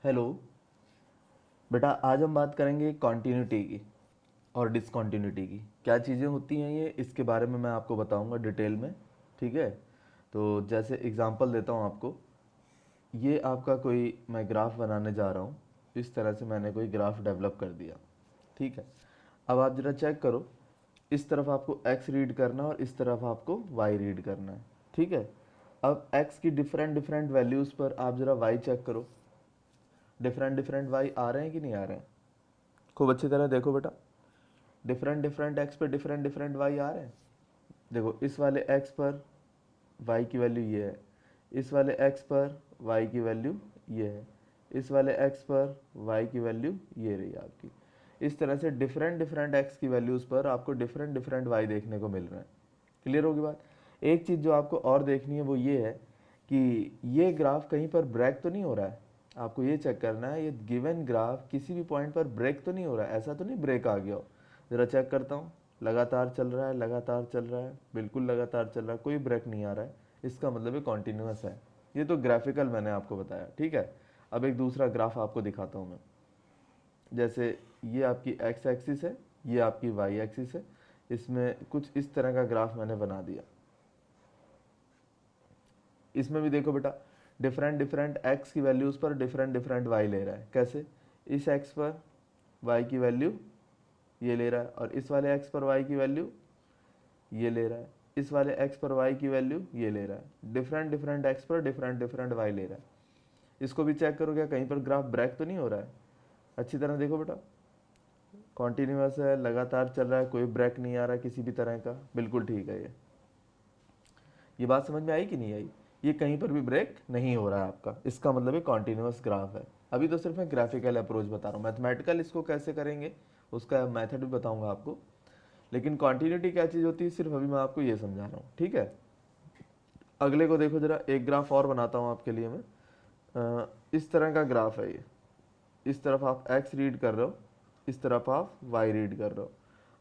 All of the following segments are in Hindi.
हेलो बेटा, आज हम बात करेंगे कॉन्टिन्यूटी की और डिसकॉन्टिन्यूटी की। क्या चीज़ें होती हैं ये, इसके बारे में मैं आपको बताऊंगा डिटेल में। ठीक है, तो जैसे एग्जांपल देता हूँ आपको। ये आपका कोई मैं ग्राफ बनाने जा रहा हूँ। इस तरह से मैंने कोई ग्राफ डेवलप कर दिया। ठीक है, अब आप ज़रा चेक करो। इस तरफ आपको x रीड करना है और इस तरफ आपको y रीड करना है। ठीक है, अब x की डिफरेंट डिफरेंट वैल्यूज़ पर आप ज़रा y चेक करो। डिफरेंट डिफरेंट y आ रहे हैं कि नहीं आ रहे हैं? खूब अच्छी तरह देखो बेटा। डिफरेंट डिफरेंट x पे डिफरेंट डिफरेंट y आ रहे हैं। देखो, इस वाले x पर y की वैल्यू ये है, इस वाले x पर y की वैल्यू ये है, इस वाले x पर y की वैल्यू ये रही आपकी। इस तरह से डिफरेंट डिफरेंट x की वैल्यूज़ पर आपको डिफरेंट डिफरेंट y देखने को मिल रहा है। क्लियर होगी बात? एक चीज़ जो आपको और देखनी है वो ये है कि ये ग्राफ कहीं पर ब्रेक तो नहीं हो रहा है। आपको ये चेक करना है ये गिवन ग्राफ किसी भी पॉइंट पर ब्रेक तो नहीं हो रहा है, ऐसा तो नहीं ब्रेक आ गया हो। ज़रा चेक करता हूँ। लगातार चल रहा है, लगातार चल रहा है, बिल्कुल लगातार चल रहा है, कोई ब्रेक नहीं आ रहा है। इसका मतलब ये कॉन्टीन्यूअस है। ये तो ग्राफिकल मैंने आपको बताया। ठीक है, अब एक दूसरा ग्राफ आपको दिखाता हूँ मैं। जैसे ये आपकी x एक्सिस है, ये आपकी y एक्सिस है। इसमें कुछ इस तरह का ग्राफ मैंने बना दिया। इसमें भी देखो बेटा, डिफरेंट डिफरेंट x की वैल्यूज़ पर डिफरेंट डिफरेंट y ले रहा है। कैसे? इस x पर y की वैल्यू ये ले रहा है और इस वाले x पर y की वैल्यू ये ले रहा है, इस वाले x पर y की वैल्यू ये ले रहा है। डिफरेंट डिफरेंट x पर डिफरेंट डिफरेंट y ले रहा है। इसको भी चेक करो, क्या कहीं पर ग्राफ ब्रेक तो नहीं हो रहा है? अच्छी तरह देखो बेटा, कॉन्टिन्यूस है, लगातार चल रहा है, कोई ब्रेक नहीं आ रहा है किसी भी तरह का, बिल्कुल ठीक है। ये बात समझ में आई कि नहीं आई? ये कहीं पर भी ब्रेक नहीं हो रहा है आपका, इसका मतलब ये कॉन्टिन्यूस ग्राफ है। अभी तो सिर्फ मैं ग्राफिकल अप्रोच बता रहा हूँ, मैथमेटिकल इसको कैसे करेंगे उसका मेथड भी बताऊंगा आपको। लेकिन कॉन्टिन्यूटी क्या चीज़ होती है सिर्फ अभी मैं आपको ये समझा रहा हूँ। ठीक है, अगले को देखो जरा, एक ग्राफ और बनाता हूँ आपके लिए मैं। इस तरह का ग्राफ है ये। इस तरफ आप x रीड कर रहे हो, इस तरफ आप y रीड कर रहे हो।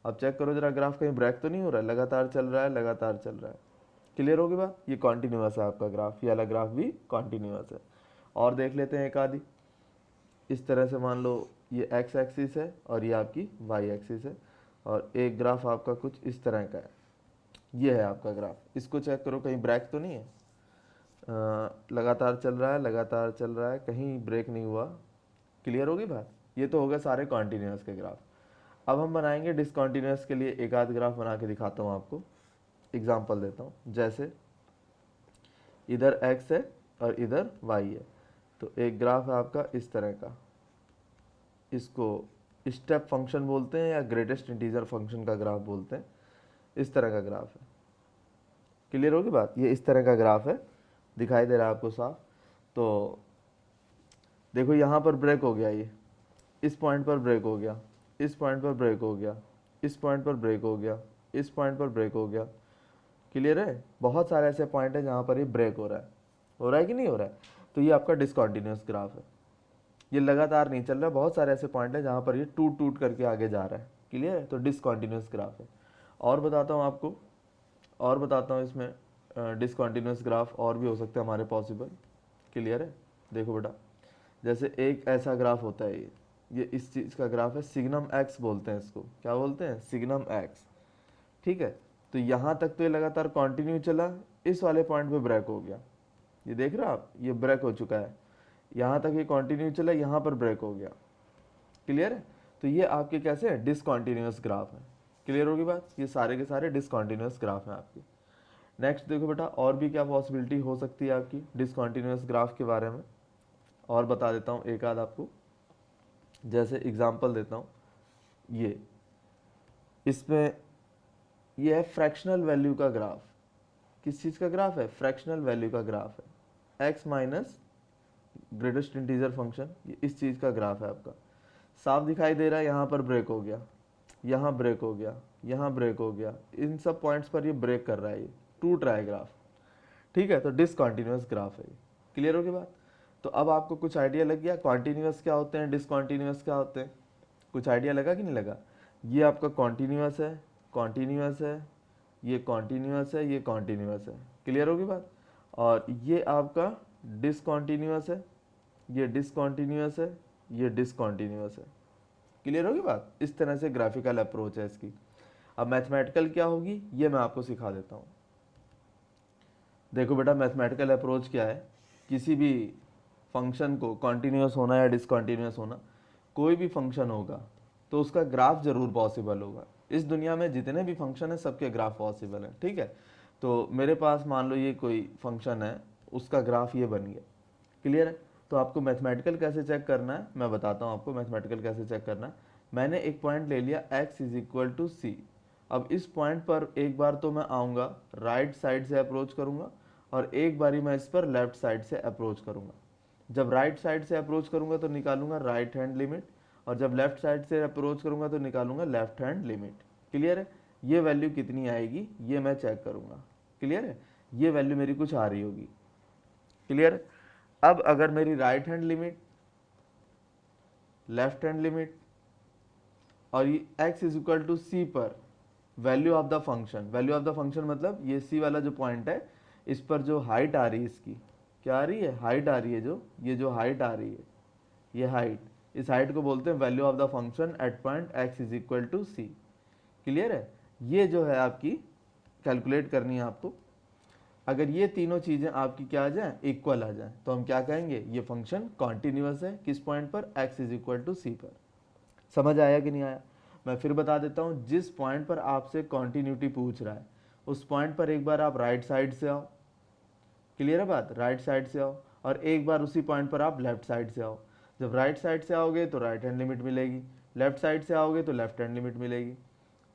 अब चेक करो जरा, ग्राफ कहीं ब्रेक तो नहीं हो रहा है, लगातार चल रहा है, लगातार चल रहा है। क्लियर होगी बात? ये कॉन्टिन्यूस है आपका ग्राफ, ये वाला ग्राफ भी कॉन्टिन्यूस है। और देख लेते हैं एक आधी। इस तरह से मान लो ये x एक्सिस है और ये आपकी y एक्सिस है, और एक ग्राफ आपका कुछ इस तरह का है। ये है आपका ग्राफ, इसको चेक करो कहीं ब्रेक तो नहीं है। लगातार चल रहा है, लगातार चल रहा है, कहीं ब्रेक नहीं हुआ। क्लियर होगी बात? ये तो हो गए सारे कॉन्टिन्यूस के ग्राफ। अब हम बनाएंगे डिसकॉन्टिन्यूस के लिए एक आध ग्राफ बना के दिखाता हूँ आपको। एग्जाम्पल देता हूँ। जैसे इधर x है और इधर y है, तो एक ग्राफ है आपका इस तरह का। इसको स्टेप फंक्शन बोलते हैं या ग्रेटेस्ट इंटीजर फंक्शन का ग्राफ बोलते हैं। इस तरह का ग्राफ है। क्लियर होगी बात? ये इस तरह का ग्राफ है, दिखाई दे रहा है आपको साफ? तो देखो यहाँ पर ब्रेक हो गया, ये इस पॉइंट पर ब्रेक हो गया, इस पॉइंट पर ब्रेक हो गया, इस पॉइंट पर ब्रेक हो गया, इस पॉइंट पर ब्रेक हो गया। क्लियर है? बहुत सारे ऐसे पॉइंट है जहाँ पर ये ब्रेक हो रहा है कि नहीं हो रहा है? तो ये आपका डिसकॉन्टिन्यूस ग्राफ है। ये लगातार नहीं चल रहा है, बहुत सारे ऐसे पॉइंट है जहाँ पर ये टूट टूट करके आगे जा रहा है। क्लियर है? तो डिसकॉन्टिन्यूस ग्राफ है। और बताता हूँ आपको, और बताता हूँ इसमें डिसकॉन्टिन्यूस ग्राफ और भी हो सकते हैं हमारे पॉसिबल। क्लियर है? देखो बेटा, जैसे एक ऐसा ग्राफ होता है, ये इस चीज़ का ग्राफ है, सिग्नम एक्स बोलते हैं इसको। क्या बोलते हैं? Signum x. ठीक है, तो यहाँ तक तो ये लगातार कंटिन्यू चला, इस वाले पॉइंट पे ब्रेक हो गया। ये देख रहे हो आप, ये ब्रेक हो चुका है। यहाँ तक ये कंटिन्यू चला, यहाँ पर ब्रेक हो गया। क्लियर है? तो ये आपके कैसे है? डिसकॉन्टिन्यूस ग्राफ है। क्लियर होगी बात? ये सारे के सारे डिसकॉन्टिन्यूस ग्राफ हैं आपके। नेक्स्ट देखो बेटा, और भी क्या पॉसिबिलिटी हो सकती है आपकी डिसकॉन्टिन्यूस ग्राफ के बारे में, और बता देता हूँ एक आध आपको। जैसे एग्जांपल देता हूँ, ये इसमें ये है फ्रैक्शनल वैल्यू का ग्राफ। किस चीज़ का ग्राफ है? फ्रैक्शनल वैल्यू का ग्राफ है। X minus greatest integer function, ये इस चीज़ का ग्राफ है आपका। साफ दिखाई दे रहा है, यहाँ पर ब्रेक हो गया, यहाँ ब्रेक हो गया, यहाँ ब्रेक हो गया, इन सब पॉइंट्स पर ये ब्रेक कर रहा है, ये टूट रहा है ग्राफ। ठीक है, तो डिसकॉन्टिन्यूस ग्राफ है ये। क्लियर होगी बात? तो अब आपको कुछ आइडिया लग गया कॉन्टिन्यूस क्या होते हैं, डिसकॉन्टिन्यूस क्या होते हैं? कुछ आइडिया लगा कि नहीं लगा? ये आपका कॉन्टिन्यूस है, कॉन्टिन्यूस है, ये कॉन्टिन्यूस है, ये कॉन्टिन्यूस है। क्लियर होगी बात? और ये आपका डिसकॉन्टिन्यूस है, ये डिसकॉन्टीन्यूअस है, ये डिसकॉन्टीन्यूअस है। क्लियर होगी बात? इस तरह से ग्राफिकल अप्रोच है इसकी। अब मैथमेटिकल क्या होगी ये मैं आपको सिखा देता हूँ। देखो बेटा, मैथमेटिकल अप्रोच क्या है, किसी भी फंक्शन को कॉन्टीन्यूअस होना या डिसकॉन्टीन्यूअस होना, कोई भी फंक्शन होगा तो उसका ग्राफ जरूर पॉसिबल होगा। इस दुनिया में जितने भी फंक्शन है सबके ग्राफ पॉसिबल है, ठीक है। तो मेरे पास मान लो ये कोई फंक्शन है, उसका ग्राफ ये बन गया। क्लियर है? तो आपको मैथमेटिकल कैसे चेक करना है मैं बताता हूँ आपको मैथमेटिकल कैसे चेक करना है। मैंने एक पॉइंट ले लिया x इज इक्वल टू सी। अब इस पॉइंट पर एक बार तो मैं आऊँगा, राइट साइड से अप्रोच करूँगा, और एक बारी मैं इस पर लेफ्ट साइड से अप्रोच करूँगा। जब राइट साइड से अप्रोच करूँगा तो निकालूंगा राइट हैंड लिमिट, और जब लेफ्ट साइड से अप्रोच करूँगा तो निकालूंगा लेफ्ट हैंड लिमिट। क्लियर है? ये वैल्यू कितनी आएगी ये मैं चेक करूँगा। क्लियर है? ये वैल्यू मेरी कुछ आ रही होगी। क्लियर है? अब अगर मेरी right hand limit, left hand limit और ये x इज इक्वल टू सी पर value of the function, value of the function मतलब ये सी वाला जो पॉइंट है इस पर जो हाइट आ रही है, इसकी क्या आ रही है, हाइट आ रही है, जो ये जो हाइट आ रही है ये हाइट, इस हाइट को बोलते हैं value of the function at point x is equal to c. Clear है? ये जो है आपकी कैलकुलेट करनी है आपको। अगर ये तीनों चीजें आपकी क्या आ जाए, इक्वल आ जाए, तो हम क्या कहेंगे ये फंक्शन कॉन्टिन्यूअस है। किस पॉइंट पर, x इज इक्वल टू सी पर। समझ आया कि नहीं आया? मैं फिर बता देता हूँ, जिस पॉइंट पर आपसे कॉन्टिन्यूटी पूछ रहा है उस पॉइंट पर एक बार आप राइट साइड से आओ। क्लियर है बात? राइट साइड से आओ, और एक बार उसी पॉइंट पर आप लेफ्ट साइड से आओ। जब राइट साइड से आओगे तो राइट हैंड लिमिट मिलेगी, लेफ्ट साइड से आओगे तो लेफ्ट हैंड लिमिट मिलेगी।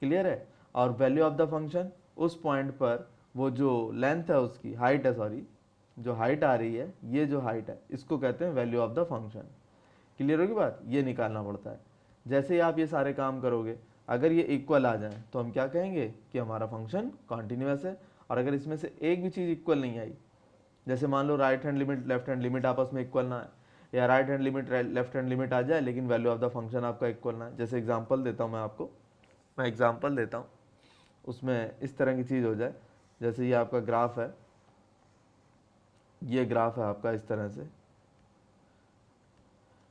क्लियर है? और वैल्यू ऑफ द फंक्शन, उस पॉइंट पर वो जो लेंथ है उसकी, हाइट है सॉरी, जो हाइट आ रही है, ये जो हाइट है इसको कहते हैं value of the function. Clear होगी बात? ये निकालना पड़ता है। जैसे ही आप ये सारे काम करोगे, अगर ये इक्वल आ जाए तो हम क्या कहेंगे कि हमारा फंक्शन कॉन्टिन्यूअस है। और अगर इसमें से एक भी चीज़ इक्वल नहीं आई, जैसे मान लो right hand limit left hand limit आपस में इक्वल ना है, या right hand limit left hand limit आ जाए लेकिन वैल्यू ऑफ द फंक्शन आपका इक्वल ना है। जैसे एग्जांपल देता हूँ मैं आपको, मैं एग्जांपल देता हूँ, उसमें इस तरह की चीज़ हो जाए, जैसे ये आपका ग्राफ है, ये ग्राफ है आपका इस तरह से,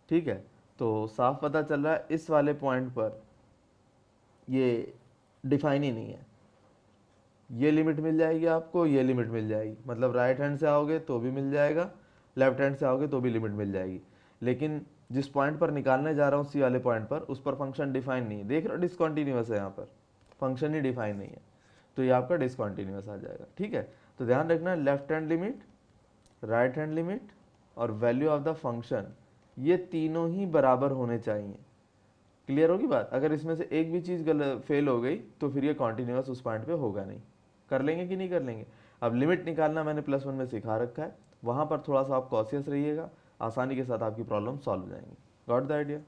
ठीक है। तो साफ पता चल रहा है इस वाले पॉइंट पर ये डिफाइन ही नहीं है। ये लिमिट मिल जाएगी आपको, ये लिमिट मिल जाएगी, मतलब राइट हैंड से आओगे तो भी मिल जाएगा, लेफ्ट हैंड से आओगे तो भी लिमिट मिल जाएगी। लेकिन जिस पॉइंट पर निकालने जा रहा हूँ सी वाले पॉइंट पर, उस पर फंक्शन डिफाइन नहीं है। देख रहे हो डिसकॉन्टीन्यूअस है, यहाँ पर फंक्शन ही डिफाइन नहीं है, तो ये आपका डिसकॉन्टीन्यूअस आ जाएगा। ठीक है? तो ध्यान रखना, left hand limit, right hand limit और वैल्यू ऑफ द फंक्शन, ये तीनों ही बराबर होने चाहिए। क्लियर होगी बात? अगर इसमें से एक भी चीज़ गलत फेल हो गई तो फिर ये कॉन्टिन्यूअस उस पॉइंट पे होगा नहीं। कर लेंगे कि नहीं कर लेंगे? अब लिमिट निकालना मैंने +1 में सिखा रखा है, वहाँ पर थोड़ा सा आप कॉशियस रहिएगा, आसानी के साथ आपकी प्रॉब्लम सॉल्व हो जाएंगी। Got the idea?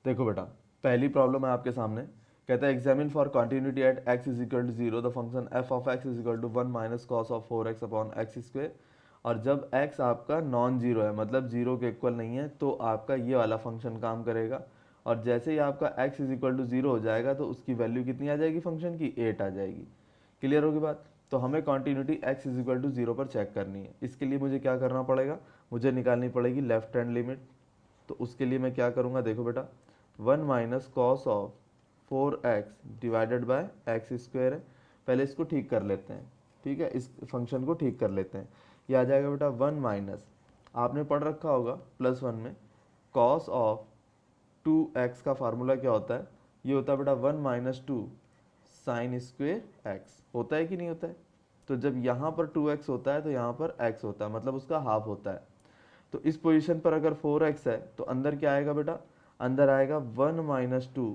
देखो बेटा, पहली प्रॉब्लम है आपके सामने, कहता है examine for continuity at x is equal to 0 the function f of x is equal to 1 minus cos of 4x upon x square. और जब x आपका नॉन जीरो है, मतलब जीरो के इक्वल नहीं है, तो आपका ये वाला फंक्शन काम करेगा। और जैसे ही आपका x इज इक्वल टू 0 हो जाएगा तो उसकी वैल्यू कितनी आ जाएगी फंक्शन की, 8 आ जाएगी। क्लियर होगी बात? तो हमें continuity x is equal to 0 पर चेक करनी है। इसके लिए मुझे क्या करना पड़ेगा, मुझे निकालनी पड़ेगी लेफ्ट हैंड लिमिट। तो उसके लिए मैं क्या करूँगा, देखो बेटा, 1 minus cos of 4x divided by x square है। पहले इसको ठीक कर लेते हैं, ठीक है, इस फंक्शन को ठीक कर लेते हैं। ये आ जाएगा बेटा 1 माइनस, आपने पढ़ रखा होगा +1 में, कॉस ऑफ 2x का फार्मूला क्या होता है, ये होता है बेटा 1 माइनस 2 साइन स्क्वेयर x। होता है कि नहीं होता है? तो जब यहाँ पर 2x होता है तो यहाँ पर x होता है, मतलब उसका हाफ होता है। तो इस पोजीशन पर अगर 4x है तो अंदर क्या आएगा बेटा, अंदर आएगा 1 माइनस 2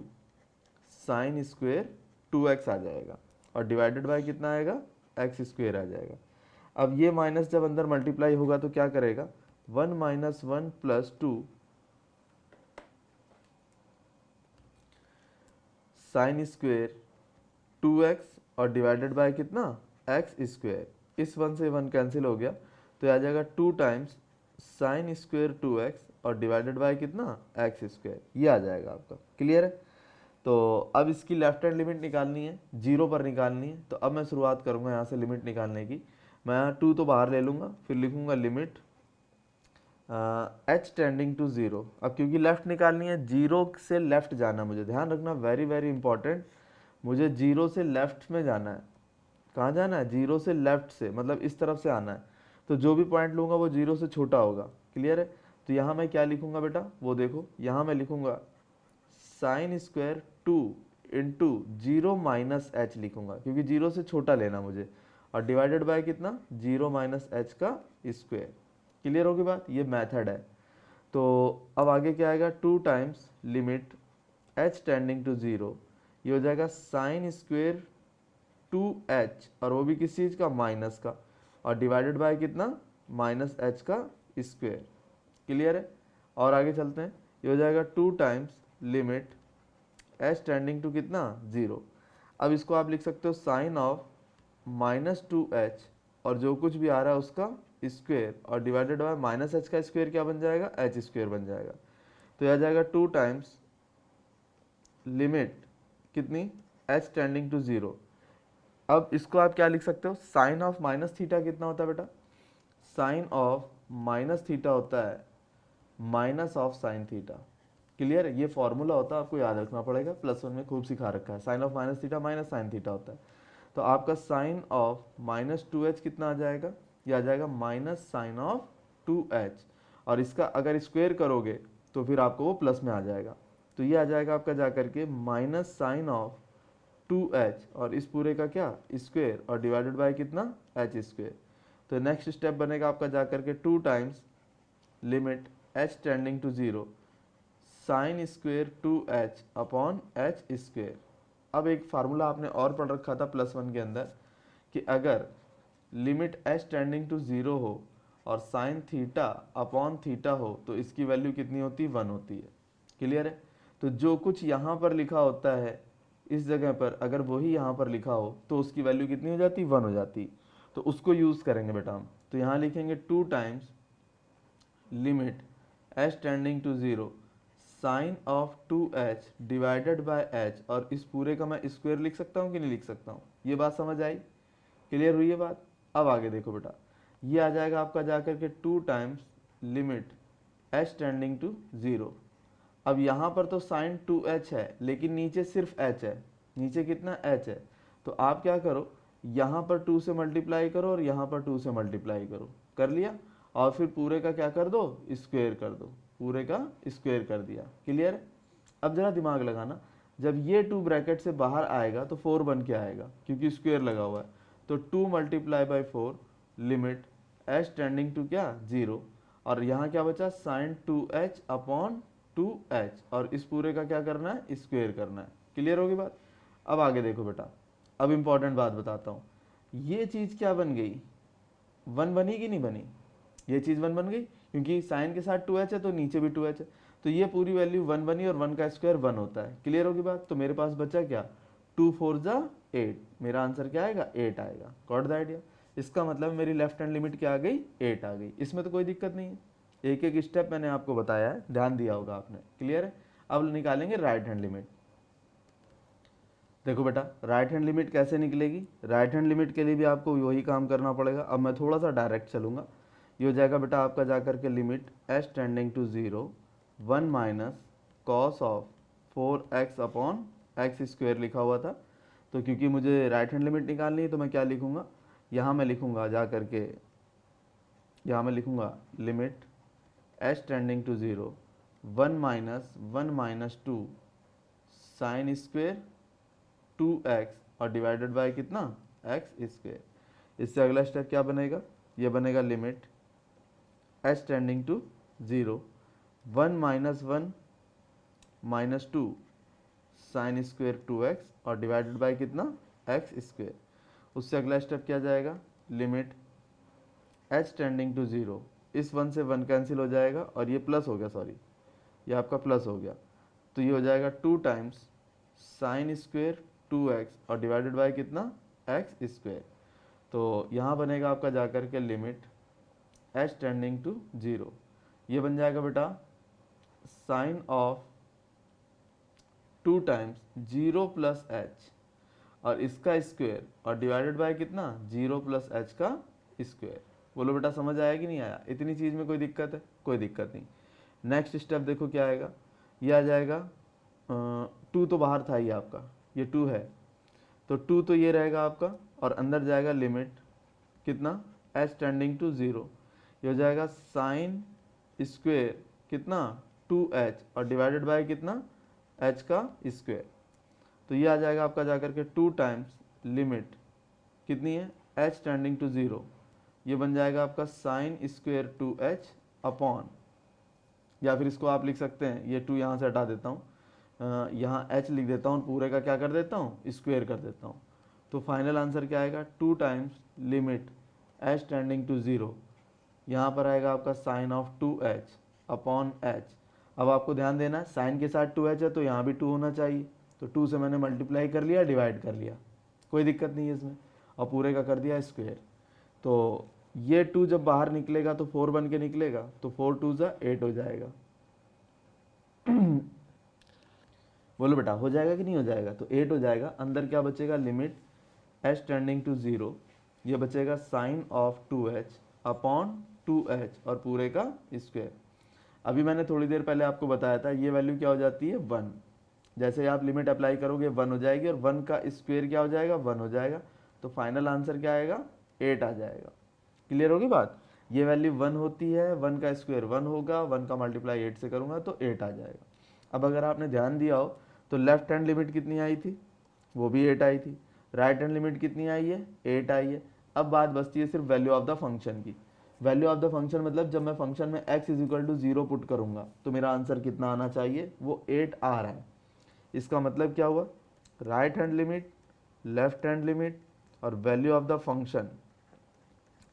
साइन स्क्वेयर 2x आ जाएगा, और डिवाइडेड बाय कितना आएगा, एक्स स्क्वेयर आ जाएगा। अब ये माइनस जब अंदर मल्टीप्लाई होगा तो क्या करेगा, 1 minus 1 plus 2 sine square 2x और डिवाइडेड बाय कितना, एक्स स्क्वेयर। इस 1 से 1 कैंसिल हो गया तो आ जाएगा 2 टाइम्स साइन स्क्वेयर 2x और डिवाइडेड बाय कितना, एक्स स्क्वेयर। ये आ जाएगा आपका। क्लियर है? तो अब इसकी लेफ्ट हैंड लिमिट निकालनी है, 0 पर निकालनी है। तो अब मैं शुरुआत करूंगा यहाँ से लिमिट निकालने की। मैं 2 तो बाहर ले लूँगा, फिर लिखूंगा limit h tending to zero. अब क्योंकि लेफ्ट निकालनी है, जीरो से लेफ्ट जाना, मुझे ध्यान रखना, वेरी वेरी इंपॉर्टेंट, मुझे जीरो से लेफ्ट में जाना है। कहाँ जाना है? जीरो से लेफ्ट से, मतलब इस तरफ से आना है। तो जो भी पॉइंट लूँगा वो जीरो से छोटा होगा। क्लियर है? तो यहाँ मैं क्या लिखूँगा बेटा, वो देखो, यहाँ मैं लिखूँगा sine square two into zero minus H लिखूँगा, क्योंकि जीरो से छोटा लेना मुझे, और डिवाइडेड बाय कितना, जीरो माइनस एच का स्क्वायर। क्लियर होगी बात? ये मेथड है। तो अब आगे क्या आएगा, two times limit h tending to zero, ये हो जाएगा साइन स्क्वेयर टू एच, और वो भी किस चीज़ का, माइनस का, और डिवाइडेड बाय कितना, माइनस एच का स्क्वेयर। क्लियर है? और आगे चलते हैं, ये हो जाएगा two times limit h tending to कितना, ज़ीरो। अब इसको आप लिख सकते हो sine of minus two h, और जो कुछ भी आ रहा है उसका स्क्वेयर, और डिवाइडेड बाय माइनस एच का स्क्वेयर क्या बन जाएगा, एच स्क्वेयर बन जाएगा। तो यह आ जाएगा टू टाइम्स लिमिट कितनी, एच टेंडिंग टू ज़ीरो। अब इसको आप क्या लिख सकते हो, साइन ऑफ माइनस थीटा कितना होता है बेटा, साइन ऑफ माइनस थीटा होता है minus of sine theta. Clear है? ये फॉर्मूला होता है, आपको याद रखना पड़ेगा, प्लस वन में खूब सिखा रखा है, sine of minus theta minus sine theta होता है। तो आपका sine of minus two h कितना आ जाएगा, ये आ जाएगा minus sine of two h, और इसका अगर स्क्वेयर करोगे तो फिर आपको वो प्लस में आ जाएगा। तो ये आ जाएगा आपका जा करके minus sine of two h, और इस पूरे का क्या, स्क्वेयर, और डिवाइडेड बाय कितना, एच स्क्वेयर। तो नेक्स्ट स्टेप बनेगा आपका जा करके two times limit h tending to zero sine square two h upon h square. अब एक फार्मूला आपने और पढ़ रखा था प्लस वन के अंदर, कि अगर limit h tending to zero हो और साइन थीटा अपॉन थीटा हो तो इसकी वैल्यू कितनी होती है, वन होती है। क्लियर है? तो जो कुछ यहाँ पर लिखा होता है इस जगह पर, अगर वही यहाँ पर लिखा हो तो उसकी वैल्यू कितनी हो जाती, वन हो जाती। तो उसको यूज़ करेंगे बेटा हम। तो यहाँ लिखेंगे two times limit h tending to zero sine of two h divided by h, और इस पूरे का मैं स्क्वायर लिख सकता हूँ कि नहीं लिख सकता हूँ? ये बात समझ आई? क्लियर हुई है बात? अब आगे देखो बेटा, ये आ जाएगा आपका जाकर के two times limit h tending to zero. अब यहाँ पर तो साइन टू एच है, लेकिन नीचे सिर्फ एच है, नीचे कितना, एच है। तो आप क्या करो, यहाँ पर टू से मल्टीप्लाई करो और यहाँ पर टू से मल्टीप्लाई करो, कर लिया, और फिर पूरे का क्या कर दो, स्क्वेयर कर दो, पूरे का स्क्वेयर कर दिया। क्लियर है? अब जरा दिमाग लगाना, जब ये टू ब्रैकेट से बाहर आएगा तो फोर बन के आएगा, क्योंकि स्क्वेयर लगा हुआ है। तो two multiply by four limit h tending to क्या, ज़ीरो, और यहाँ क्या बचा, sine two h upon two h, और इस पूरे का क्या करना है, स्क्वेयर करना है। क्लियर होगी बात? अब आगे देखो बेटा, अब इंपॉर्टेंट बात बताता हूँ, ये चीज़ क्या बन गई, वन बनी कि नहीं बनी, ये चीज़ वन बन गई, क्योंकि साइन के साथ टू एच है तो नीचे भी टू एच है, तो ये पूरी वैल्यू वन बनी, और वन का स्क्वायर वन होता है। क्लियर होगी बात? तो मेरे पास बचा क्या, टू फोर जा एट, मेरा आंसर क्या आएगा, एट आएगा। Got the idea? इसका मतलब मेरी लेफ्ट हैंड लिमिट क्या आ गई, एट आ गई। इसमें तो कोई दिक्कत नहीं है, एक एक स्टेप मैंने आपको बताया है, ध्यान दिया होगा आपने। क्लियर है? अब निकालेंगे राइट हैंड लिमिट। देखो बेटा, राइट हैंड लिमिट कैसे निकलेगी, राइट हैंड लिमिट के लिए भी आपको वही काम करना पड़ेगा। अब मैं थोड़ा सा डायरेक्ट चलूँगा। ये हो जाएगा बेटा आपका जाकर के limit h tending to zero one minus cos of four x upon x square लिखा हुआ था। तो क्योंकि मुझे राइट हैंड लिमिट निकालनी है तो मैं क्या लिखूँगा, यहाँ मैं लिखूँगा जा करके, यहाँ मैं लिखूँगा limit h tending to zero one minus two sine square two x, और डिवाइडेड बाय कितना, एक्स स्क्वेयर। इससे अगला स्टेप क्या बनेगा, ये बनेगा limit h tending to zero one minus two sine square two x, और डिवाइडेड बाय कितना, एक्स स्क्वेयर। उससे अगला स्टेप क्या जाएगा, limit h tending to zero, इस वन से वन कैंसिल हो जाएगा, और ये प्लस हो गया, सॉरी ये आपका प्लस हो गया, तो ये हो जाएगा two times sine square two x, और डिवाइडेड बाय कितना, एक्स स्क्वेयर। तो यहाँ बनेगा आपका जाकर के limit h tending to zero, ये बन जाएगा बेटा sine of two times zero plus h, और इसका स्क्वेयर, और डिवाइडेड बाय कितना, जीरो प्लस एच का स्क्वेयर। बोलो बेटा समझ आया कि नहीं आया? इतनी चीज़ में कोई दिक्कत है? कोई दिक्कत नहीं। नेक्स्ट स्टेप देखो क्या आएगा, ये आ जाएगा 2 तो बाहर था ही आपका, ये 2 है तो 2 तो ये रहेगा आपका, और अंदर जाएगा लिमिट कितना, h टेंडिंग टू 0, ये हो जाएगा साइन स्क्वेयर कितना 2h और डिवाइडेड बाय कितना h का स्क्वेयर। तो ये आ जाएगा आपका जाकर के 2 टाइम्स लिमिट कितनी है h टेंडिंग टू 0, ये बन जाएगा आपका साइन स्क्वेयर 2h अपॉन, या फिर इसको आप लिख सकते हैं, ये 2 यहाँ से हटा देता हूँ, यहाँ h लिख देता हूँ, पूरे का क्या कर देता हूँ, स्क्वेयर कर देता हूँ। तो फाइनल आंसर क्या आएगा, 2 times limit h tending to 0, यहाँ पर आएगा आपका sine of 2h upon h। अब आपको ध्यान देना है साइन के साथ 2h है तो यहाँ भी 2 होना चाहिए, तो 2 से मैंने मल्टीप्लाई कर लिया, डिवाइड कर लिया, कोई दिक्कत नहीं है इसमें, और पूरे का कर दिया स्क्वेयर। तो ये 2 जब बाहर निकलेगा तो 4 बन के निकलेगा, तो 4 2 जा 8 हो जाएगा। बोलो बेटा हो जाएगा कि नहीं हो जाएगा? तो 8 हो जाएगा। अंदर क्या बचेगा, लिमिट h टेंडिंग टू 0, ये बचेगा sign of 2h upon 2h और पूरे का स्क्वायर। अभी मैंने थोड़ी देर पहले आपको बताया था ये वैल्यू क्या हो जाती है 1, जैसे आप लिमिट अप्लाई करोगे 1 हो जाएगी, और 1 का स्क्वायर क्या हो जाएगा 1 हो जाएगा, तो फाइनल आंसर क्या आएगा 8 आ जाएगा। क्लियर होगी बात? ये वैल्यू 1 होती है, 1 का स्क्वायर 1 होगा, 1 का मल्टीप्लाई 8 से करूँगा तो 8 आ जाएगा। अब अगर आपने ध्यान दिया हो तो लेफ्ट हैंड लिमिट कितनी आई थी, वो भी 8 आई थी, राइट हैंड लिमिट कितनी आई है 8 आई है। अब बात बचती है सिर्फ वैल्यू ऑफ द फंक्शन की। वैल्यू ऑफ द फंक्शन मतलब जब मैं फंक्शन में x is equal to 0 put करूंगा तो मेरा आंसर कितना आना चाहिए, वो 8 आ रहा है। इसका मतलब क्या हुआ, right hand limit, left hand limit और वैल्यू ऑफ द फंक्शन,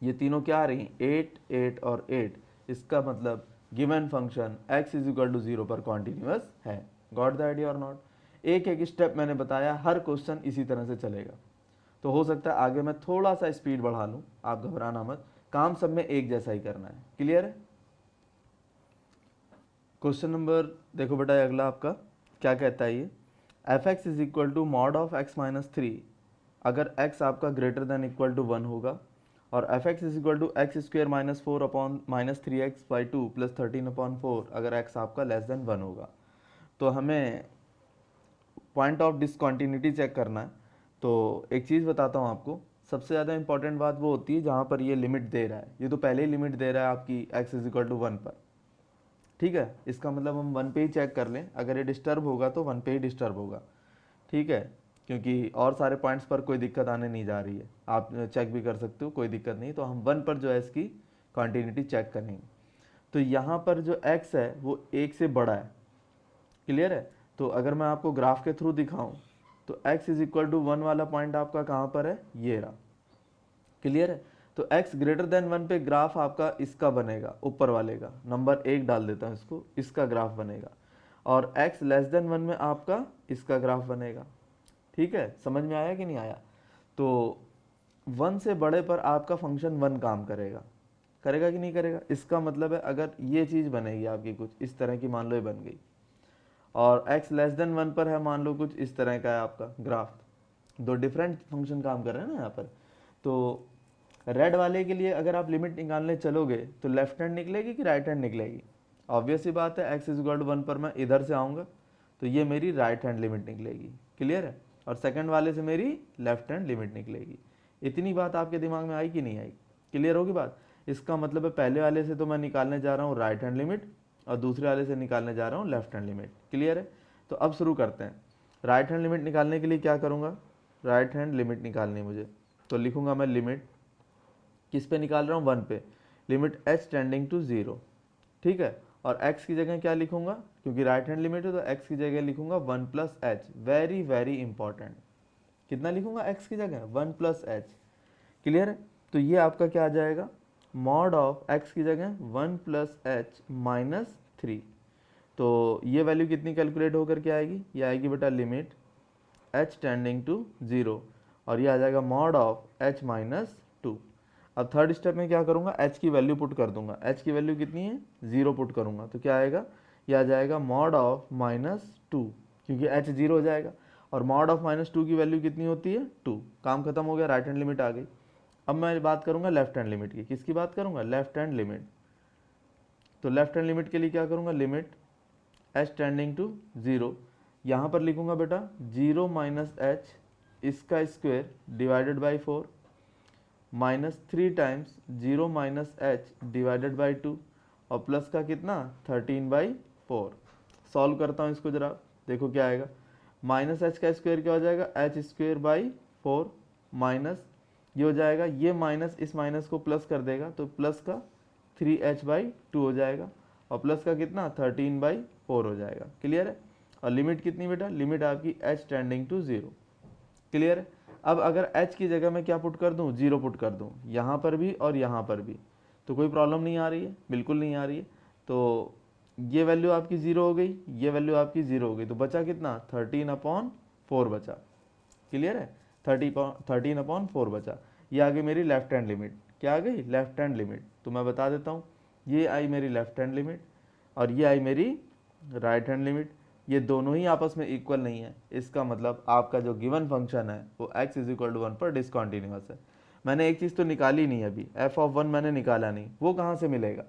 ये तीनों क्या आ रही हैं 8 8 और 8। इसका मतलब given function x is equal to 0 पर कॉन्टिन्यूअस है। गॉट द आइडिया और नॉट? एक एक स्टेप मैंने बताया, हर क्वेश्चन इसी तरह से चलेगा। तो हो सकता है आगे मैं थोड़ा सा स्पीड बढ़ा लूँ, आप घबराना मत, काम सब में एक जैसा ही करना है। क्लियर है? क्वेश्चन नंबर देखो बेटा अगला आपका क्या कहता है, ये f x is equal to mod of x minus 3 अगर x आपका ग्रेटर देन इक्वल टू 1 होगा, और f x is equal to x square minus 4 upon minus 3x by 2 plus 13 upon 4 अगर x आपका लेस देन 1 होगा। तो हमें पॉइंट ऑफ डिसकॉन्टिन्यूटी चेक करना है। तो एक चीज़ बताता हूँ आपको, सबसे ज़्यादा इंपॉर्टेंट बात वो होती है जहाँ पर ये लिमिट दे रहा है, ये तो पहले ही लिमिट दे रहा है आपकी x इज इक्वल टू 1 पर। ठीक है, इसका मतलब हम 1 पे ही चेक कर लें, अगर ये डिस्टर्ब होगा तो 1 पे ही डिस्टर्ब होगा। ठीक है, क्योंकि और सारे पॉइंट्स पर कोई दिक्कत आने नहीं जा रही है, आप चेक भी कर सकते हो, कोई दिक्कत नहीं। तो हम 1 पर जो है इसकी कॉन्टिन्यूटी चेक करेंगे। तो यहाँ पर जो x है वो 1 से बड़ा है। क्लियर है? तो अगर मैं आपको ग्राफ के थ्रू दिखाऊं तो x इज इक्वल टू 1 वाला पॉइंट आपका कहाँ पर है, ये रहा। क्लियर है? तो x ग्रेटर देन 1 पे ग्राफ आपका इसका बनेगा, ऊपर वाले का, नंबर 1 डाल देता हूँ इसको, इसका ग्राफ बनेगा। और x लेस देन 1 में आपका इसका ग्राफ बनेगा। ठीक है, समझ में आया कि नहीं आया? तो 1 से बड़े पर आपका फंक्शन 1 काम करेगा, करेगा कि नहीं करेगा? इसका मतलब है अगर ये चीज़ बनेगी आपकी कुछ इस तरह की, मान लो ये बन गई, और x लेस देन 1 पर है, मान लो कुछ इस तरह का है आपका ग्राफ, दो डिफरेंट फंक्शन काम कर रहे हैं ना यहाँ पर। तो रेड वाले के लिए अगर आप लिमिट निकालने चलोगे तो लेफ्ट हैंड निकलेगी कि राइट हैंड निकलेगी? ऑब्वियस ही बात है, x इज इक्वल टू 1 पर मैं इधर से आऊँगा तो ये मेरी राइट हैंड लिमिट निकलेगी। क्लियर है? और सेकंड वाले से मेरी लेफ्ट हैंड लिमिट निकलेगी। इतनी बात आपके दिमाग में आई कि नहीं आई? क्लियर होगी बात? इसका मतलब है पहले वाले से तो मैं निकालने जा रहा हूँ राइट हैंड लिमिट, और दूसरे वाले से निकालने जा रहा हूँ लेफ्ट हैंड लिमिट। क्लियर है? तो अब शुरू करते हैं। राइट हैंड लिमिट निकालने के लिए क्या करूँगा, राइट हैंड लिमिट निकालनी है मुझे, तो लिखूँगा मैं लिमिट किस पे निकाल रहा हूँ, 1 पे, लिमिट h टेंडिंग टू 0। ठीक है, और x की जगह क्या लिखूंगा, क्योंकि राइट हैंड लिमिट है तो x की जगह लिखूंगा 1 plus H. Very very important, कितना लिखूंगा x की जगह 1 प्लस एच। क्लियर है? तो ये आपका क्या आ जाएगा, मॉड ऑफ x की जगह 1 प्लस एच माइनस 3। तो ये वैल्यू कितनी कैलकुलेट होकर के आएगी, ये आएगी बेटा लिमिट h टेंडिंग टू 0, और ये आ जाएगा मॉड ऑफ h माइनस 2। अब थर्ड स्टेप में क्या करूँगा, h की वैल्यू पुट कर दूंगा। h की वैल्यू कितनी है 0 पुट करूँगा तो क्या आएगा, ये आ जाएगा मॉड ऑफ माइनस 2, क्योंकि h 0 हो जाएगा, और मॉड ऑफ माइनस 2 की वैल्यू कितनी होती है 2। काम खत्म हो गया, राइट हैंड लिमिट आ गई। अब मैं बात करूंगा लेफ्ट हैंड लिमिट की। किसकी बात करूंगा? Left hand limit. तो लेफ्ट हैंड लिमिट के लिए क्या करूंगा? Limit h tending to zero, यहाँ पर लिखूंगा बेटा जीरो माइनस एच इसका square divided by 4 minus 3 times zero minus h divided by 2 और प्लस का कितना 13/4। सॉल्व करता हूँ इसको जरा, देखो क्या आएगा। माइनस एच का स्क्वायर क्या हो जाएगा? एच स्क्वायर बाई 4 माइनस ये हो जाएगा, ये माइनस इस माइनस को प्लस कर देगा तो प्लस का 3h/2 हो जाएगा और प्लस का कितना 13/4 हो जाएगा। क्लियर है? और लिमिट कितनी बेटा? लिमिट आपकी h टेंडिंग टू 0। क्लियर है? अब अगर h की जगह मैं क्या पुट कर दूं? 0 पुट कर दूं, यहाँ पर भी और यहाँ पर भी, तो कोई प्रॉब्लम नहीं आ रही है, बिल्कुल नहीं आ रही है। तो ये वैल्यू आपकी 0 हो गई, ये वैल्यू आपकी 0 हो गई, तो बचा कितना 13/4 बचा। क्लियर है? 13/4 बचा। ये आ गई मेरी लेफ्ट हैंड लिमिट। क्या आ गई? Left hand limit. तो मैं बता देता हूँ, ये आई मेरी लेफ्ट हैंड लिमिट और ये आई मेरी राइट हैंड लिमिट। ये दोनों ही आपस में इक्वल नहीं है, इसका मतलब आपका जो गिवन फंक्शन है वो x = 1 पर डिसकंटिन्यूअस है। मैंने एक चीज़ तो निकाली नहीं अभी, f(1) मैंने निकाला नहीं, वो कहाँ से मिलेगा?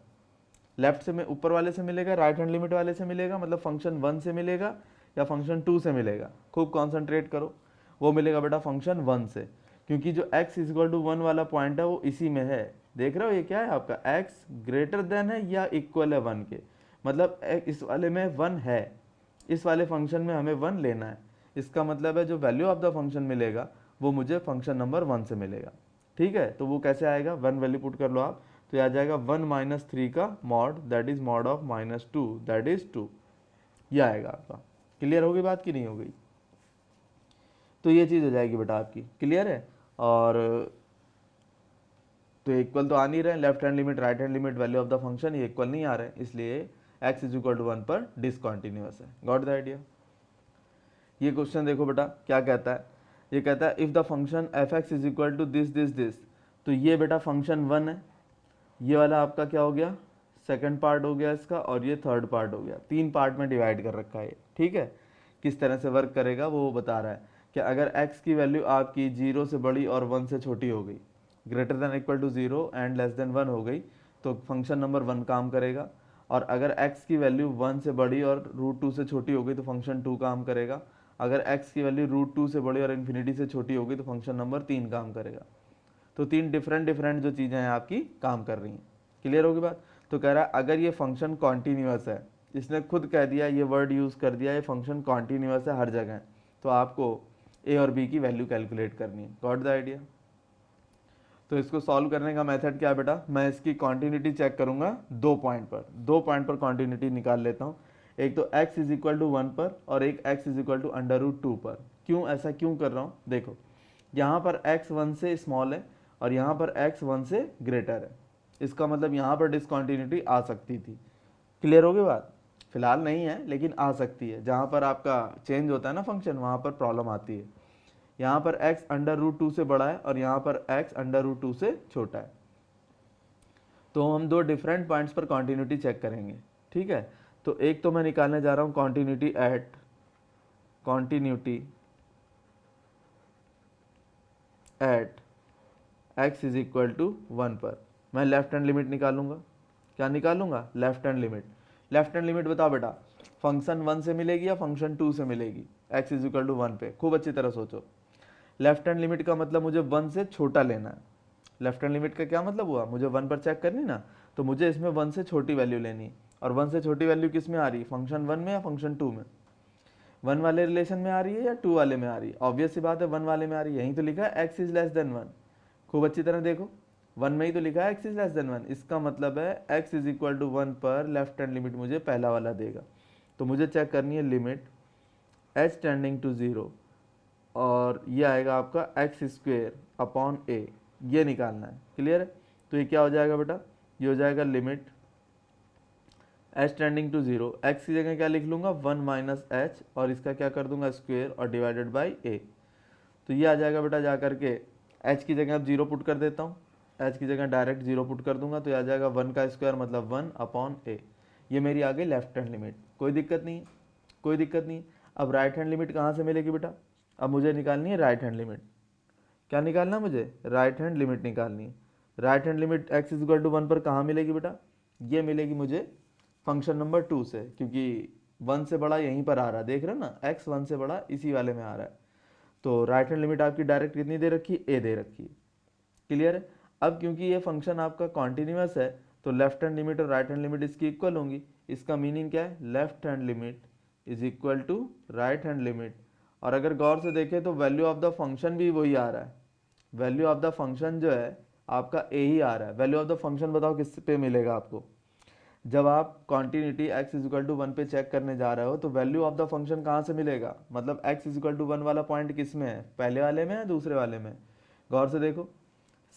लेफ्ट से में ऊपर वाले से मिलेगा, राइट हैंड लिमिट वाले से मिलेगा, मतलब फंक्शन 1 से मिलेगा या फंक्शन 2 से मिलेगा? खूब कॉन्सेंट्रेट करो, वो मिलेगा बेटा फंक्शन 1 से, क्योंकि जो x = 1 वाला पॉइंट है वो इसी में है। देख रहे हो ये क्या है आपका? x ग्रेटर देन है या इक्वल है 1 के, मतलब इस वाले में 1 है, इस वाले फंक्शन में हमें 1 लेना है। इसका मतलब है जो वैल्यू ऑफ द फंक्शन मिलेगा वो मुझे फंक्शन नंबर 1 से मिलेगा। ठीक है? तो वो कैसे आएगा? 1 वैल्यू पुट कर लो आप, तो आ जाएगा 1 - 3 का mod, that is mod of -2, that is 2। ये आएगा आपका। क्लियर हो गई बात कि नहीं हो गई? तो ये चीज़ हो जाएगी बेटा आपकी। क्लियर है? और तो इक्वल तो आ नहीं रहे, left hand limit right hand limit value of the function ये इक्वल नहीं आ रहे, इसलिए x = 1 पर डिसकंटिन्यूअस है। Got the idea? ये क्वेश्चन देखो बेटा क्या कहता है। ये कहता है if the function f(x) = this, तो ये बेटा फंक्शन 1 है, ये वाला आपका क्या हो गया? सेकंड पार्ट हो गया इसका, और ये थर्ड पार्ट हो गया। 3 पार्ट में डिवाइड कर रखा है ये। ठीक है? किस तरह से वर्क करेगा वो बता रहा है कि अगर x की वैल्यू आपकी 0 से बड़ी और 1 से छोटी हो गई, greater than equal to 0 and less than 1 हो गई, तो फंक्शन नंबर 1 काम करेगा। और अगर x की वैल्यू 1 से बड़ी और √2 से छोटी हो गई तो फंक्शन 2 काम करेगा। अगर x की वैल्यू √2 से बड़ी और इन्फिनिटी से छोटी हो गई तो फंक्शन नंबर 3 काम करेगा। तो 3 डिफरेंट जो चीज़ें हैं आपकी काम कर रही हैं। क्लियर होगी बात? तो कह रहा है अगर ये फंक्शन कॉन्टीन्यूअस है, इसने खुद कह दिया, ये वर्ड यूज़ कर दिया, ये फंक्शन कॉन्टीन्यूअस है हर जगह, तो आपको a और b की वैल्यू कैलकुलेट करनी है। Got the idea? तो इसको सॉल्व करने का मेथड क्या है बेटा? मैं इसकी कॉन्टिन्यूटी चेक करूंगा 2 पॉइंट पर, 2 पॉइंट पर कॉन्टिन्यूटी निकाल लेता हूँ। एक तो x = 1 पर और एक x = √2 पर। क्यों ऐसा क्यों कर रहा हूँ? देखो यहाँ पर x 1 से स्मॉल है और यहाँ पर x 1 से ग्रेटर है, इसका मतलब यहाँ पर डिसकॉन्टिन्यूटी आ सकती थी। क्लियर हो गई बात? फिलहाल नहीं है लेकिन आ सकती है, जहाँ पर आपका चेंज होता है ना फंक्शन, वहाँ पर प्रॉब्लम आती है। यहाँ पर x √2 से बड़ा है और यहाँ पर x √2 से छोटा है, तो हम 2 डिफरेंट पॉइंट्स पर कॉन्टिन्यूटी चेक करेंगे। ठीक है? तो एक तो मैं निकालने जा रहा हूँ कॉन्टिन्यूटी एट x = 1 पर। मैं लेफ्ट हैंड लिमिट निकालूंगा। क्या निकालूंगा? Left hand limit. Left hand limit बताओ बेटा, फंक्शन 1 से मिलेगी या फंक्शन 2 से मिलेगी? x = 1 पे खूब अच्छी तरह सोचो। लेफ्ट हैंड लिमिट का मतलब मुझे 1 से छोटा लेना है। लेफ्ट हैंड लिमिट का क्या मतलब हुआ? मुझे 1 पर चेक करनी ना, तो मुझे इसमें 1 से छोटी वैल्यू लेनी, और 1 से छोटी वैल्यू किस में आ रही है? फंक्शन 1 में या फंक्शन 2 में? 1 वाले रिलेशन में आ रही है या 2 वाले में आ रही है? ऑब्वियस सी बात है 1 वाले में आ रही है, यहीं तो लिखा है x > 1। खूब अच्छी तरह देखो, 1 में ही तो लिखा है x > 1। इसका मतलब है x = 1 पर लेफ्ट हैंड लिमिट मुझे पहला वाला देगा। तो मुझे चेक करनी है लिमिट h टेंडिंग टू 0, और ये आएगा आपका x² a, ये निकालना है। क्लियर है? तो ये क्या हो जाएगा बेटा? ये हो जाएगा limit h tending to 0, x की जगह क्या लिख लूँगा 1 - h, और इसका क्या कर दूंगा स्क्वेयर और डिवाइडेड बाई a। तो ये आ जाएगा बेटा, जा करके h की जगह अब 0 पुट कर देता हूँ, h की जगह डायरेक्ट 0 पुट कर दूंगा, तो ये आ जाएगा 1 का स्क्वायर मतलब 1/a। ये मेरी आ गई लेफ्ट हैंड लिमिट। कोई दिक्कत नहीं, कोई दिक्कत नहीं। अब राइट हैंड लिमिट कहाँ से मिलेगी बेटा? अब मुझे निकालनी है राइट हैंड लिमिट। क्या निकालना है मुझे, राइट हैंड लिमिट निकालनी है। Right hand limit x is equal to 1 पर कहाँ मिलेगी बेटा, ये मिलेगी मुझे फंक्शन नंबर 2 से, क्योंकि 1 से बड़ा यहीं पर आ रहा है, देख रहे हो ना, x 1 से बड़ा इसी वाले में आ रहा है। तो राइट हैंड लिमिट आपकी डायरेक्ट कितनी दे रखी है, a दे रखी है। क्लियर है। अब क्योंकि ये फंक्शन आपका कॉन्टिन्यूस है तो लेफ्ट हैंड लिमिट और राइट हैंड लिमिट इसकी इक्वल होंगी। इसका मीनिंग क्या है, left hand limit is equal to right hand limit. और अगर गौर से देखें तो वैल्यू ऑफ द फंक्शन भी वही आ रहा है, वैल्यू ऑफ द फंक्शन जो है आपका a ही आ रहा है। वैल्यू ऑफ द फंक्शन बताओ किस पे मिलेगा आपको, जब आप continuity x is equal to 1 पे चेक करने जा रहे हो तो वैल्यू ऑफ द फंक्शन कहाँ से मिलेगा, मतलब x इज इक्वल टू 1 वाला पॉइंट किस में है, पहले वाले में है दूसरे वाले में। गौर से देखो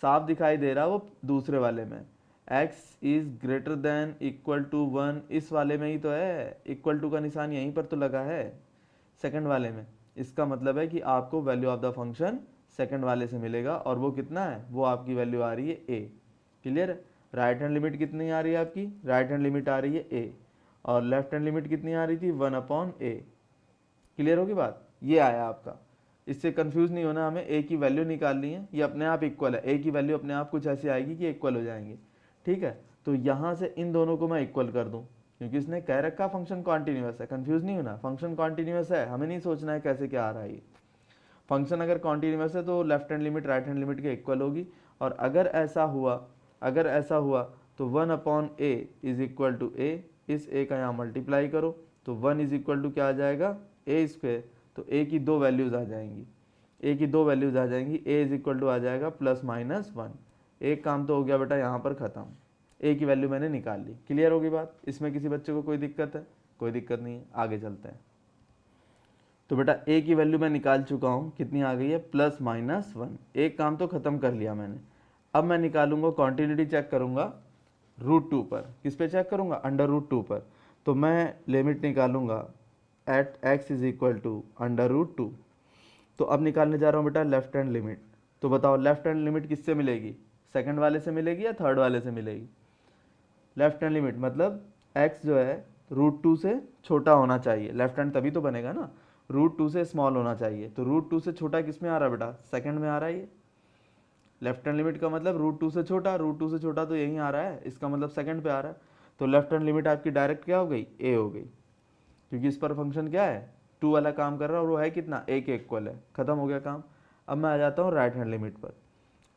साफ दिखाई दे रहा है वो दूसरे वाले में, x is greater than equal to 1 इस वाले में ही तो है, इक्वल टू का निशान यहीं पर तो लगा है सेकंड वाले में। इसका मतलब है कि आपको value of the function second वाले से मिलेगा और वो कितना है, वो आपकी वैल्यू आ रही है a। क्लियर है। राइट हैंड लिमिट कितनी आ रही है आपकी, राइट हैंड लिमिट आ रही है a, और लेफ्ट हैंड लिमिट कितनी आ रही थी 1/a। क्लियर होगी बात, ये आया आपका। इससे कंफ्यूज नहीं होना, हमें a की वैल्यू निकालनी है, ये अपने आप इक्वल है, a की वैल्यू अपने आप कुछ ऐसी आएगी कि इक्वल हो जाएंगे। ठीक है, तो यहाँ से इन दोनों को मैं इक्वल कर दूँ, क्योंकि इसने कह रखा फंक्शन कॉन्टिन्यूस है, कंफ्यूज नहीं होना, फंक्शन कॉन्टिन्यूस है, हमें नहीं सोचना है कैसे क्या आ रहा है ये फंक्शन। अगर कॉन्टिन्यूस है तो left hand limit right hand limit के इक्वल होगी, और अगर ऐसा हुआ तो 1/a is equal to a, इस a का यहाँ मल्टीप्लाई करो तो 1 इज इक्वल टू क्या आ जाएगा a स्क्वायर, तो a की दो वैल्यूज आ जाएंगी, a की दो वैल्यूज आ जाएंगी, a इज इक्वल टू आ जाएगा +-1। एक काम तो हो गया बेटा यहाँ पर ख़त्म, a की वैल्यू मैंने निकाल ली। क्लियर होगी बात, इसमें किसी बच्चे को कोई दिक्कत है, कोई दिक्कत नहीं है, आगे चलते हैं। तो बेटा a की वैल्यू मैं निकाल चुका हूँ, कितनी आ गई है +-1। एक काम तो ख़त्म कर लिया मैंने। अब मैं निकालूंगा कॉन्टिन्यूटी चेक करूंगा √2 पर, किस पे चेक करूंगा, √2 पर। तो मैं लिमिट निकालूंगा at x is equal to √2। तो अब निकालने जा रहा हूँ बेटा लेफ्ट हैंड लिमिट। तो बताओ लेफ्ट हैंड लिमिट किससे मिलेगी, सेकंड वाले से मिलेगी या थर्ड वाले से मिलेगी। लेफ्ट हैंड लिमिट मतलब x जो है √2 से छोटा होना चाहिए, लेफ्ट हैंड तभी तो बनेगा ना, √2 से स्मॉल होना चाहिए। तो √2 से छोटा किस में आ रहा है बेटा, सेकंड में आ रहा है ये। लेफ्ट हैंड लिमिट का मतलब √2 से छोटा, √2 से छोटा तो यहीं आ रहा है, इसका मतलब सेकंड पे आ रहा है। तो लेफ्ट हैंड लिमिट आपकी डायरेक्ट क्या हो गई, a हो गई, क्योंकि इस पर फंक्शन क्या है 2 वाला काम कर रहा है और वो है कितना a के इक्वल है, खत्म हो गया काम। अब मैं आ जाता हूँ राइट हैंड लिमिट पर।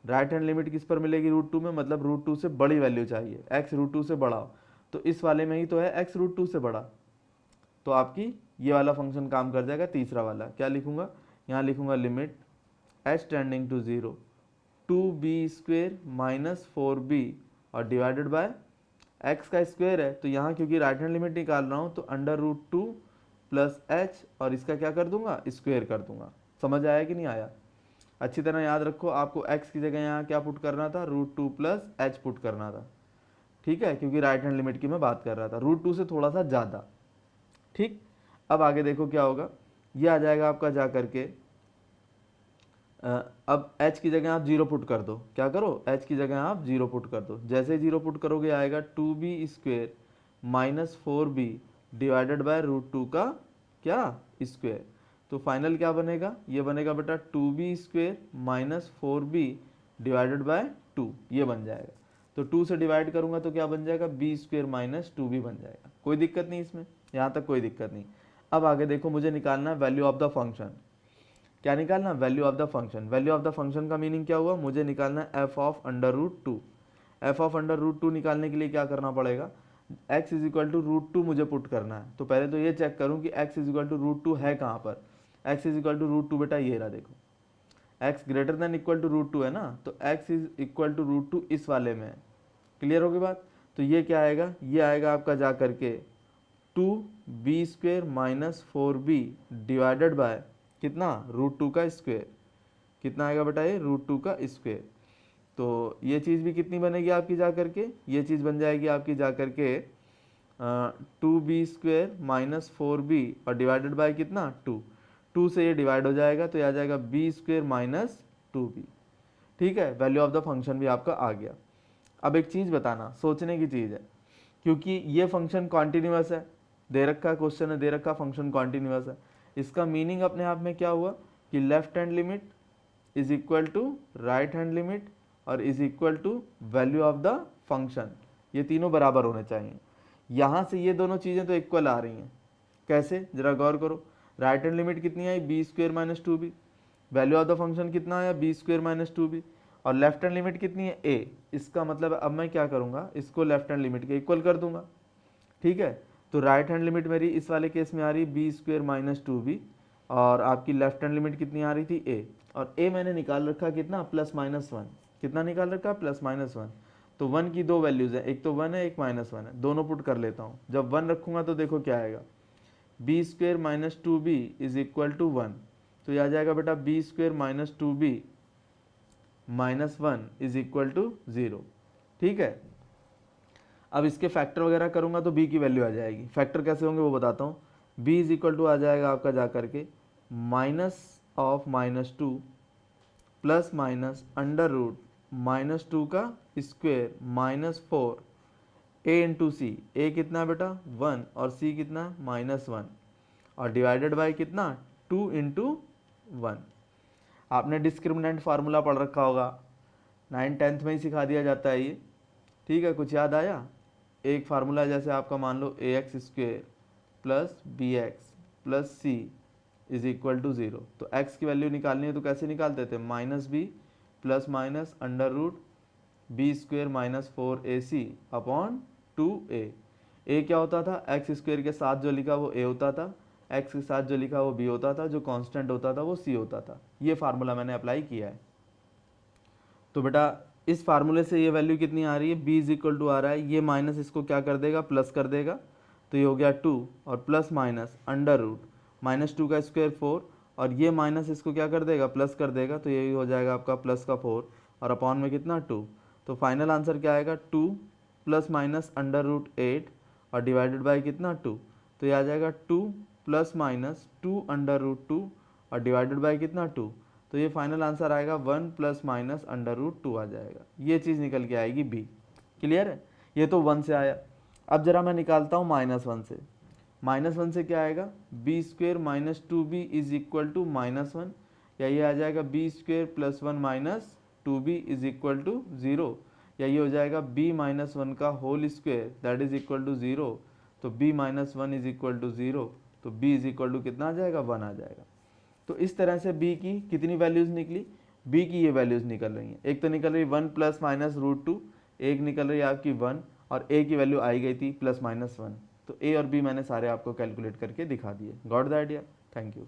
राइट हैंड लिमिट किस पर मिलेगी, √2 में, मतलब √2 से बड़ी वैल्यू चाहिए, x √2 से बड़ा हो, तो इस वाले में ही तो है x √2 से बड़ा, तो आपकी ये वाला फंक्शन काम कर जाएगा। तीसरा वाला क्या लिखूंगा, यहाँ लिखूंगा limit h tending to 0 2b² - 4b और डिवाइडेड बाय x का स्क्वायर है, तो यहाँ क्योंकि राइट हैंड लिमिट निकाल रहा हूँ तो √2 + h और इसका क्या कर दूंगा, स्क्वायर कर दूंगा। समझ आया कि नहीं आया, अच्छी तरह याद रखो, आपको x की जगह यहाँ क्या पुट करना था, √2 + h पुट करना था। ठीक है, क्योंकि राइट हैंड लिमिट की मैं बात कर रहा था, √2 से थोड़ा सा ज़्यादा। ठीक, अब आगे देखो क्या होगा, ये आ जाएगा आपका जा करके अब h की जगह आप 0 पुट कर दो, क्या करो h की जगह आप 0 पुट कर दो, जैसे ही 0 पुट करोगे आएगा 2b² - 4b डिवाइडेड बाय √2 का क्या स्क्वायर। तो फाइनल क्या बनेगा, ये बनेगा बेटा 2b² - 4b डिवाइडेड बाय 2, ये बन जाएगा। तो 2 से डिवाइड करूंगा तो क्या बन जाएगा, b² - 2b बन जाएगा। कोई दिक्कत नहीं इसमें, यहाँ तक कोई दिक्कत नहीं। अब आगे देखो, मुझे निकालना है वैल्यू ऑफ द फंक्शन। क्या निकालना, value of the function. Value of the function का मीनिंग क्या हुआ, मुझे निकालना है f ऑफ √2। f ऑफ √2 निकालने के लिए क्या करना पड़ेगा, x इज इक्वल टू √2 मुझे पुट करना है। तो पहले तो ये चेक करूं कि x इज इक्वल टू √2 है कहाँ पर, x इज इक्वल टू √2 बेटा ये रहा, देखो x greater than equal to √2 है ना, तो x इज इक्वल टू √2 इस वाले में है। क्लियर होगी बात, तो ये क्या आएगा, ये आएगा आपका जा करके 2b² - 4b डिवाइडेड बाय कितना, √2 का स्क्वायर। कितना आएगा बेटा ये, √2 का स्क्वायर। तो ये चीज़ भी कितनी बनेगी आपकी जा करके, ये चीज़ बन जाएगी आपकी जा करके 2b² - 4b और डिवाइडेड बाय कितना 2 से ये डिवाइड हो जाएगा तो ये आ जाएगा b² - 2b। ठीक है, वैल्यू ऑफ द फंक्शन भी आपका आ गया। अब एक चीज़ बताना, सोचने की चीज़ है, क्योंकि ये फंक्शन कॉन्टिन्यूस है, दे रखा क्वेश्चन है, दे रखा फंक्शन कॉन्टिन्यूस है, इसका मीनिंग अपने आप में क्या हुआ कि left hand limit is equal to right hand limit और is equal to value of the function, ये तीनों बराबर होने चाहिए। यहाँ से ये दोनों चीज़ें तो इक्वल आ रही हैं, कैसे जरा गौर करो। राइट हैंड लिमिट कितनी आई, B square minus 2b, value of the function कितना आया, बी स्क्वेयर माइनस 2b, और लेफ्ट हैंड लिमिट कितनी है, a। इसका मतलब अब मैं क्या करूँगा, इसको लेफ्ट हैंड लिमिट के इक्वल कर दूंगा, ठीक है। तो राइट हैंड लिमिट मेरी इस वाले केस में आ रही बी स्क्वेयर माइनस 2b, और आपकी लेफ्ट हैंड लिमिट कितनी आ रही थी, a, और a मैंने निकाल रखा कितना, +-1, कितना निकाल रखा, +-1। तो 1 की दो वैल्यूज़ हैं, एक तो 1 है, एक -1 है, दोनों पुट कर लेता हूँ। जब 1 रखूँगा तो देखो क्या आएगा, b square minus 2b is equal to 1, तो यह आ जाएगा बेटा b square minus 2b minus 1 is equal to 0, ठीक है। अब इसके फैक्टर वगैरह करूँगा तो b की वैल्यू आ जाएगी। फैक्टर कैसे होंगे वो बताता हूँ। b इज इक्वल टू आ जाएगा आपका जा करके -(-2) प्लस माइनस अंडर रूट -2 का square -4 a into c. a कितना है बेटा 1 और c कितना है -1, और डिवाइडेड बाय कितना 2 इंटू 1। आपने डिस्क्रिमिनेंट फार्मूला पढ़ रखा होगा, 9th-10th में ही सिखा दिया जाता है ये, ठीक है। कुछ याद आया, एक फार्मूला जैसे आपका मान लो ax² plus bx plus c is equal to 0। तो x की वैल्यू निकालनी है तो कैसे निकालते थे, -b plus minus under root b square minus 4ac upon 2a। a क्या होता था, एक्स स्क्वेयर के साथ जो लिखा वो a होता था, x के साथ जो लिखा वो b होता था, जो कांस्टेंट होता था वो c होता था। ये फार्मूला मैंने अप्लाई किया है। तो बेटा इस फार्मूले से ये वैल्यू कितनी आ रही है, b इज इक्वल टू आ रहा है, ये माइनस इसको क्या कर देगा, प्लस कर देगा, तो ये हो गया 2 और प्लस माइनस अंडर रूट -2 का स्क्वायर 4, और ये माइनस इसको क्या कर देगा, प्लस कर देगा, तो ये हो जाएगा आपका प्लस का 4 और अपॉन में कितना 2। तो फाइनल आंसर क्या आएगा, 2 प्लस माइनस अंडर रूट 8 और डिवाइडेड बाई कितना 2, तो ये आ जाएगा 2 प्लस माइनस 2 अंडर रूट 2 और डिवाइडेड बाई कितना 2, तो ये फाइनल आंसर आएगा 1 प्लस माइनस अंडर रूट 2 आ जाएगा। ये चीज़ निकल के आएगी बी। क्लियर है, ये तो 1 से आया। अब जरा मैं निकालता हूँ -1 से। -1 से क्या आएगा, b square minus 2b is equal to -1, या ये आ जाएगा b square plus 1 minus 2b is equal to 0, या ये हो जाएगा b माइनस 1 का whole square that is equal to 0। तो b minus 1 is equal to 0, तो b इज इक्वल टू कितना आ जाएगा, 1 आ जाएगा। तो इस तरह से b की कितनी वैल्यूज़ निकली, b की ये वैल्यूज़ निकल रही हैं। एक तो निकल रही 1 प्लस माइनस रूट 2, एक निकल रही है आपकी 1, और a की वैल्यू आई गई थी +-1। तो a और b मैंने सारे आपको कैलकुलेट करके दिखा दिए। Got the idea, thank you.